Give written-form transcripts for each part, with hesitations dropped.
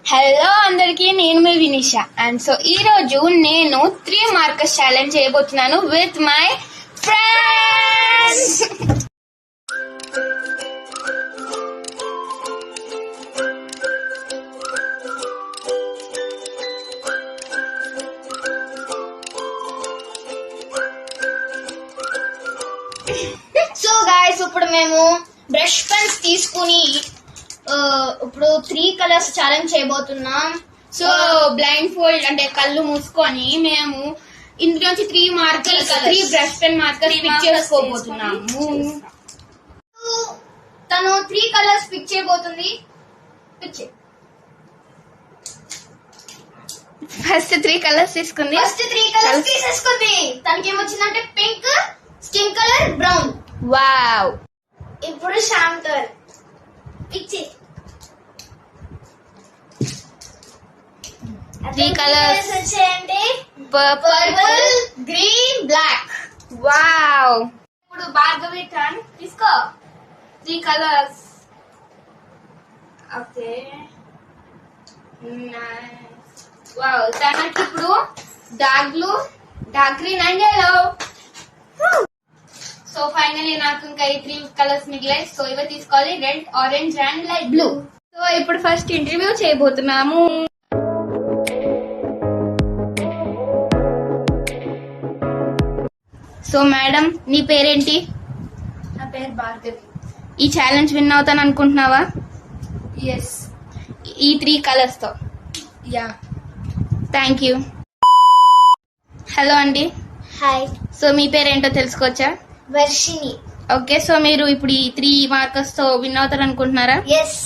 Hello అందరికి, నేను మీ Vinisha. And so ఈ రోజు నేను 3 మార్కర్స్ ఛాలెంజ్ చేయబోతున్నాను with my friends. So guys, ఇప్పుడు మేము బ్రష్ పెన్స్ తీసుకుని ఇప్పుడు 3 కలర్స్ ఛాలెంజ్ చేయబోతున్నాం. సో బ్లైండ్ ఫోల్డ్ అంటే కళ్ళు మూసుకొని మేము ఇందులోంచి 3 markers 3 brush pen markers pick చేసుకోబోతున్నాము. తను 3 కలర్స్ పిక్ చేయబోతుంది. ఫస్ట్ 3 కలర్స్ తీసుకుంది. ఫస్ట్ 3 కలర్స్ తీసేసుకుంది. తనకి ఏమొచ్చిందంటే pink, skin colour, brown. Wow. ఇప్పుడు శ్యామ్ టర్న్. పిచ్చి 3 కలర్స్ వచ్చాయండి. Purple, green, black. వావ్. ఇప్పుడు భార్గవి టర్న్. తీసుకో 3 కలర్స్. Okay, wow. తనకి ఇప్పుడు dark blue, dark green and yellow. So finally నాకు ఇంకా ఈ 3 కలర్స్ మిగిలాయి. సో ఇవి తీసుకోవాలి, red, orange and light blue. So ఇప్పుడు ఫస్ట్ ఇంటర్వ్యూ చేయబోతున్నాము. సో మేడం, నీ పేరేంటి? నా పేరు భార్గవి. ఈ ఛాలెంజ్ విన్ అవుతాను అనుకుంటున్నావా? ఎస్. ఈ 3 కలర్స్ తో? యా. Thank you. హలో అండి. హాయ్. సో మీ పేరేంటో తెలుసుకోవచ్చా? వర్షిని. ఓకే, సో మీరు ఇప్పుడు ఈ 3 మార్కర్స్ తో విన్ అవుతారు అనుకుంటున్నారా? Yes.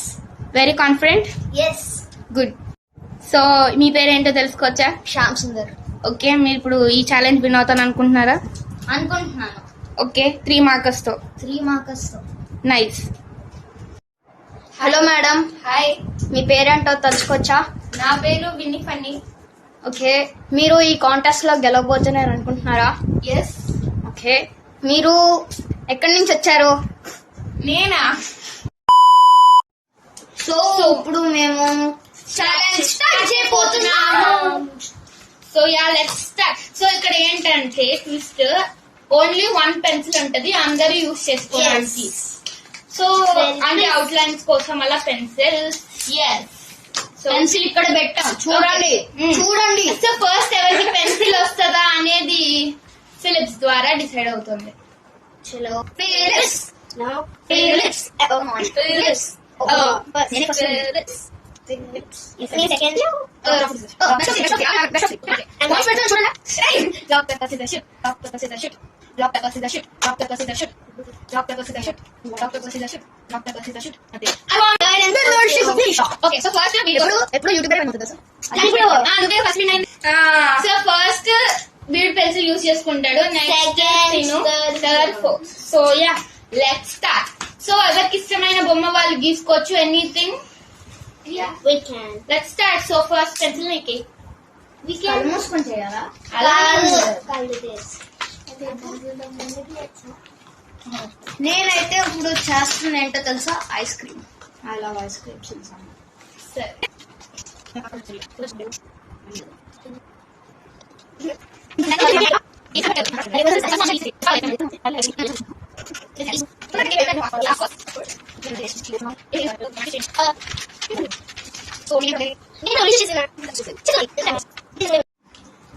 Very confident. Yes. Good. So మీ పేరేంటో తెలుసుకోవచ్చా? శ్యామ్ సుందర్. ఓకే, మీరు ఇప్పుడు ఈ ఛాలెంజ్ విన్ అవుతాను అనుకుంటున్నారా? అనుకుంటున్నాను. ఓకే, 3 మార్కర్స్ తో. 3 మార్కర్స్ తో. నైస్. Hello madam. హాయ్. మీ పేరేంటో తెలుసుకోవచ్చా? నా పేరు విన్ని ఫన్నీ. ఓకే, మీరు ఈ కాంటెస్ట్ లో గెలవబోతున్నారు అనుకుంటున్నారా? ఎస్. ఓకే, మీరు ఎక్కడి నుంచి వచ్చారు? నేనా? సో ఇప్పుడు మేము ఛాలెంజ్ స్టార్ట్ చేయబోతున్నాము. So yeah, let's start. So ఇక్కడ ఏంటంటే ట్విస్ట్, ఓన్లీ 1 పెన్సిల్ ఉంటది, అందరూ యూజ్ చేసుకోవడానికి. సో అంటే అవుట్ లైన్స్ కోసం అలా పెన్సిల్. ఎస్. సో పెన్సిల్ ఇక్కడ పెట్టాం, చూడండి. చూడండి. సో ఫస్ట్ ఎవరికి పెన్సిల్ వస్తుందా అనేది ఫిలిప్స్ ద్వారా డిసైడ్ అవుతుంది. చలో flips. No flips. Flips. Flips. ఇఫ్ని సెకండ్. And watch better, చూడండి. Rock, paper, scissors, shoot. Rock, paper, scissors, shoot. Rock, paper, scissors, shoot. Rock, paper, scissors, shoot. Rock, paper, scissors, shoot. Rock, paper, scissors, shoot. Rock, paper, scissors, shoot. అంతే. Okay, so first ఎప్పుడు YouTube ఉంటుంది sir. అందుకే first win. So first బీడ్ pencil use చేసుకుంటాడు. Next third, fourth. So yeah, let's start. So ఎవరికి ఇష్టమైన బొమ్మ వాళ్ళు గీసుకోవచ్చు, anything. We can. Let's start. So first pencil నీకే. కళ్ళు మూసుకొని చేయాలా? అలా నేనైతే ఇప్పుడు చేస్తున్నా ఏంటో తెలుసా? Ice cream. I love ice creams. సరే.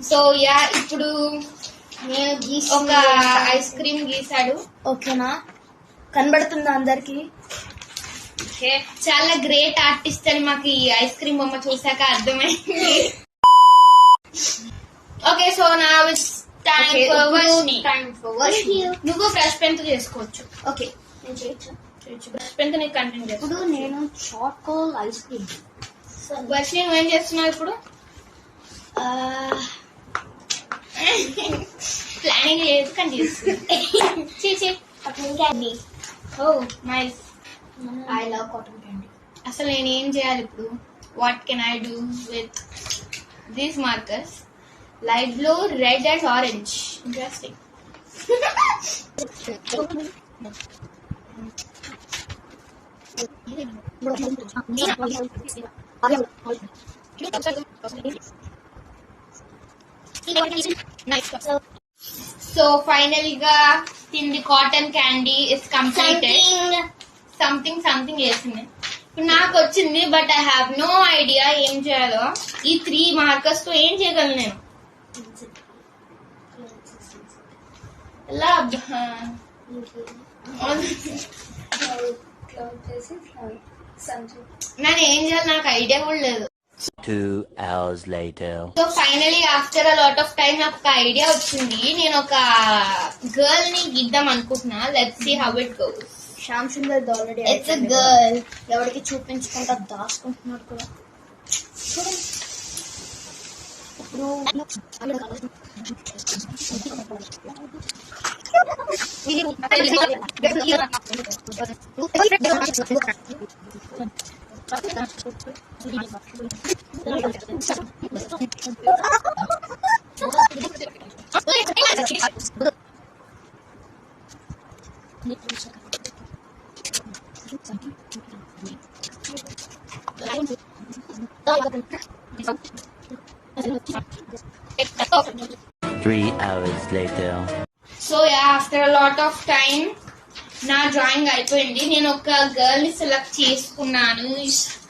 సో యా, ఇప్పుడు నేను ఒక ఐస్ క్రీమ్ గీసాడు. ఓకేనా? కనబడుతుందా అందరికి? ఓకే, చాలా గ్రేట్ ఆర్టిస్ట్ అని మాకు ఈ ఐస్ క్రీమ్ బొమ్మ చూసాక అర్థమైంది. ఓకే, సో నా టైం ఫర్ వర్షిని. నువ్వు బ్రష్ పెన్ తో చేసుకోవచ్చు. ఓకే, నేను చేయొచ్చు. బ్రష్ పెన్ తో నీకు కంటిన్యూ చేసుకో. ఇప్పుడు నేను చాకోల్ ఐస్ క్రీమ్. వర్షిని, నువ్వేం చేస్తున్నావు ఇప్పుడు? ప్లానింగ్ లేదు కానీ చేస్తుంది. Cotton candy. Oh nice. I love cotton candy. అసలు నేను ఏం చేయాలి ఇప్పుడు? What can I do with these markers? Light blue, red and orange. Interesting. So final గా తింది cotton candy is completed. Something వేసింది. ఇప్పుడు నాకు వచ్చింది, but I have no idea ఏం చేయాలో. ఈ 3 మార్కర్స్ తో ఏం చేయగలను నేను? ఎలా నేను ఏం చేయాలి నాకు ఐడియా కూడా లేదు. 2 hours later. So finally after a lot of time నాకు ఒక ఐడియా వచ్చింది. నేను ఒక గర్ల్ ని గీద్దాం అనుకుంటున్నా. Let's see how it goes. Shyam Sundar already it's a girl. ఎవరికి చూపించకుండా దాచుకుంటున్నాడు కూడా. Three hours later. So after a lot of time నా డ్రాయింగ్ అయిపోయింది. నేను ఒక గర్ల్ ని సెలెక్ట్ చేసుకున్నాను.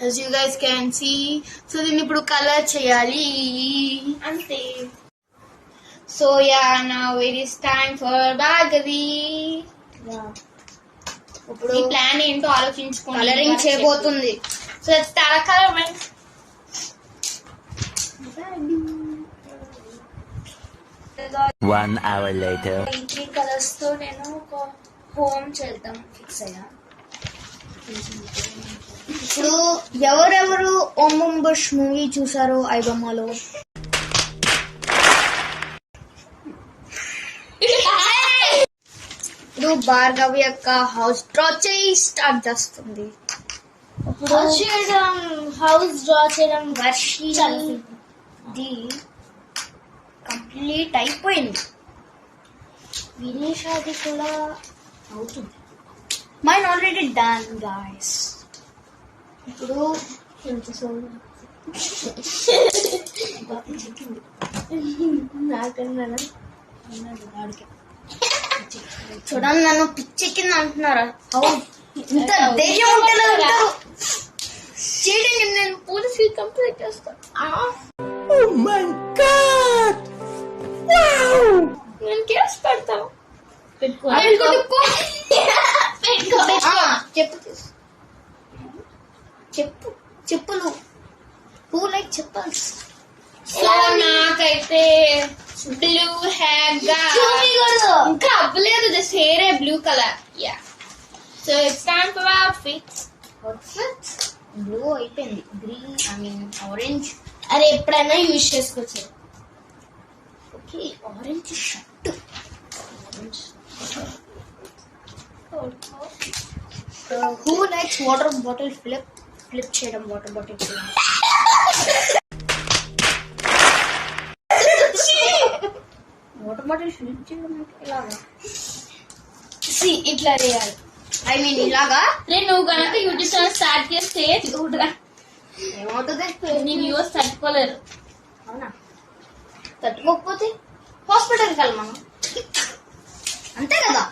as you guys can see. So దీన్ని ఇప్పుడు కలర్ చేయాలి అంతే. So now it is time for Bhargavi. ఇప్పుడు ఈ ప్లాన్ ఏంటో ఆలోచించుకోండి. కలరింగ్ చేయబోతుంది. So let's start a color. 1 hour later. ఈ 3 కలర్స్ తో నేను ఒక హోమ్ చేద్దాం ఫిక్స్ అయ్యా. ఇప్పుడు ఎవరెవరు ఓం బుష్ మూవీ చూసారో ఐబొమ్మలో, ఇప్పుడు భార్గవి యొక్క హౌస్ డ్రా చేయి స్టార్ట్ చేస్తుంది. హౌస్ డ్రా చేయడం వర్షి కంప్లీట్ అయిపోయింది. వినేషాది కూడా అవుతుంది. Mine already done guys. ఇప్పుడు చూడండి, నన్ను పిచ్చెక్కింది అంటున్నారా? ఇంత ధైర్యం ఉంటేనే ఉంటారు. చేయండి, నేను పోలీస్ కంప్లైంట్ చేస్తాను. నేను కేసు పెడతాను. చెప్పులు హూ లైక్ చెప్పల్స్. సో నాకైతే బ్లూ హెయిర్ గా ఇంకా అవ్వలేదు. Just hair blue colour. Yeah, so it's time for outfits. Blue అయిపోయింది. Green orange. అరే ఎప్పుడైనా యూజ్ చేసుకోవచ్చు. Okay, orange shirt. Who likes water bottle flip చేయడం? వాటర్ బాటిల్ ఫ్లిప్ చేయడం ఇలాగా ఇట్లా చేయాలి. ఇలాగా. నువ్వు కనుక యూట్యూబ్ ఛానల్ స్టార్ట్ చేస్తే చూడరా ఏమవుతుంది? నీ వ్యూవర్స్ తట్టుకోలేరు. అవునా? తట్టుకోకపోతే హాస్పిటల్కి వెళ్ళమను. అంతే కదా.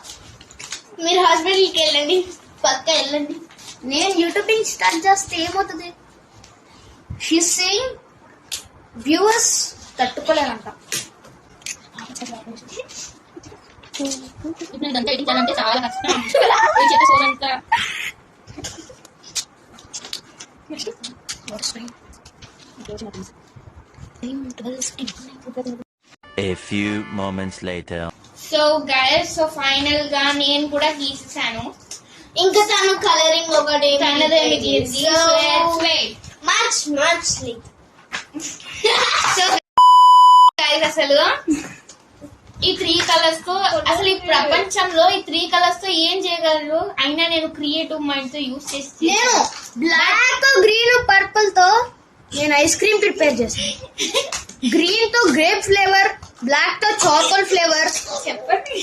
మీరు హాస్పిటల్కి వెళ్ళండి, పక్క వెళ్ళండి. నేను యూట్యూబ్ స్టార్ట్ చేస్తే ఏమవుతుంది? షీస్ సేయింగ్ వ్యూవర్స్ తట్టుకోలేనంట. ఇదంతా ఎడిట్ చేయాలంటే చాలా కష్టం. నేను చెప్పే సోదంతా A few moments later. So guys, so final గా నేను కూడా గీసేసాను. ఇంకా తను కలరింగ్ ఒకటి అసలు ఈ 3 కలర్స్ తో అసలు ఈ ప్రపంచంలో ఈ 3 కలర్స్ తో ఏం చేయగలరు? అయినా నేను క్రియేటివ్ మైండ్ తో యూజ్ చేసి నేను బ్లాక్, గ్రీన్, పర్పుల్ తో నేను ఐస్ క్రీమ్ ప్రిపేర్ చేస్తాను. గ్రీన్ తో గ్రేప్ ఫ్లేవర్, బ్లాక్ తో చాకోల్ ఫ్లేవర్, చెప్పండి.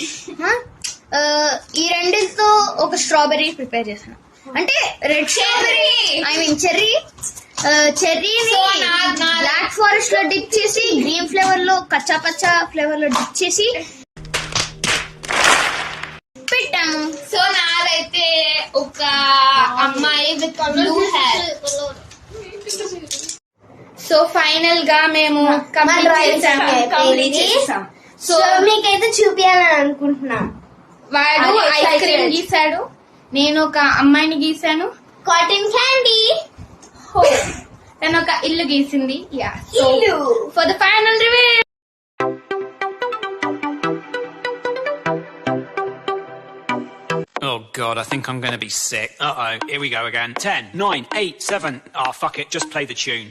ఈ రెండితో ఒక స్ట్రాబెర్రీ ప్రిపేర్ చేశాను. అంటే రెడ్ స్ట్రాబెర్రీ, చెర్రీ, చెర్రీని So, నా- బ్లాక్ ఫారెస్ట్ లో డిప్ చేసి గ్రీన్ ఫ్లేవర్ లో కచ్చా పచ్చా ఫ్లేవర్ లో డిప్ చేసి పెట్టాము. సో నాదైతే ఒక అమ్మాయి with blue hair. So final గా మేము కంప్లీట్ చేసాం. సో మీకైతే చూపించాలని అనుకుంటున్నా. వాడు ఐస్ క్రీమ్ గీసాడు, నేను ఒక అమ్మాయిని గీసాను, కాటన్ క్యాండీ తను ఒక ఇల్లు గీసింది. Yeah, so for the final review. Oh god, I think I'm going to be sick. Uh-oh, here we go again. 10, 9, 8, 7. Oh, fuck it, just play the tune.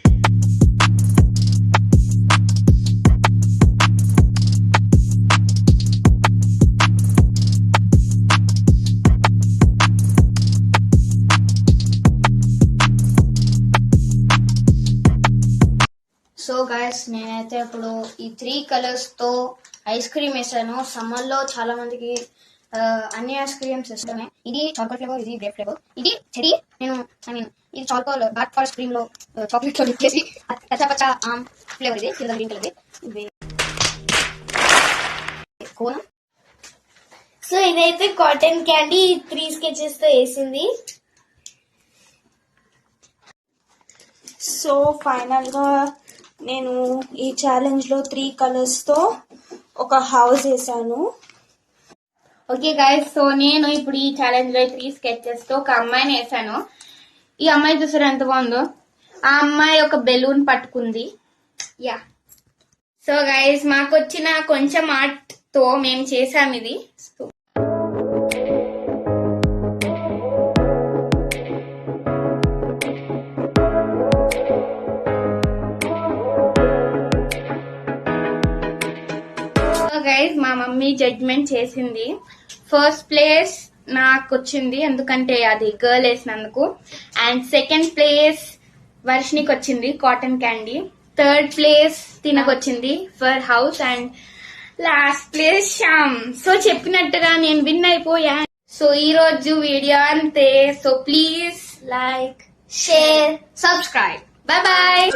So guys నేనైతే ఇప్పుడు ఈ 3 colours తో ice cream వేసాను. Summer లో చాలా మందికి అన్ని ice creams ఇష్టమే. ఇది చాకోలేట్ ఫ్లేవర్, ఇది గ్రేప్ ఫ్లేవర్, ఇది చెరీ. ఇది చాకోల్ డార్క్ ఫారెస్ట్ క్రీమ్ లో చాక్లెట్ లో డిప్ చేసి కచ్చా పచ్చా ఆమ్ ఫ్లేవర్, ఇది సిల్వర్ గ్రీన్ కలర్. ఇది కోన్. సో ఇదైతే కాటన్ క్యాండీ 3 స్కెచెస్ తో వేసింది. సో ఫైనల్ గా నేను ఈ ఛాలెంజ్ లో 3 కలర్స్ తో ఒక హౌస్ వేసాను. ఓకే గైస్, సో నేను ఇప్పుడు ఈ ఛాలెంజ్ లో 3 స్కెచెస్ తో ఒక అమ్మాయిని వేసాను. ఈ అమ్మాయి చూసారు ఎంత బాగుందో. ఆ అమ్మాయి ఒక బెలూన్ పట్టుకుంది. యా, సో గైస్ మాకు వచ్చిన కొంచెం ఆర్ట్ తో మేము చేసాం ఇది. గైస్ మా మమ్మీ జడ్జ్మెంట్ చేసింది. ఫస్ట్ ప్లేస్ నాకు వచ్చింది ఎందుకంటే అది గర్ల్ వేసినందుకు, అండ్ సెకండ్ ప్లేస్ వర్షినికి వచ్చింది కాటన్ క్యాండీ, థర్డ్ ప్లేస్ తినకొచ్చింది for house, and last place Shyam. So చెప్పినట్టుగా నేను విన్ అయిపోయా. సో ఈ రోజు వీడియో అంతే. So please like, share, subscribe. Bye bye.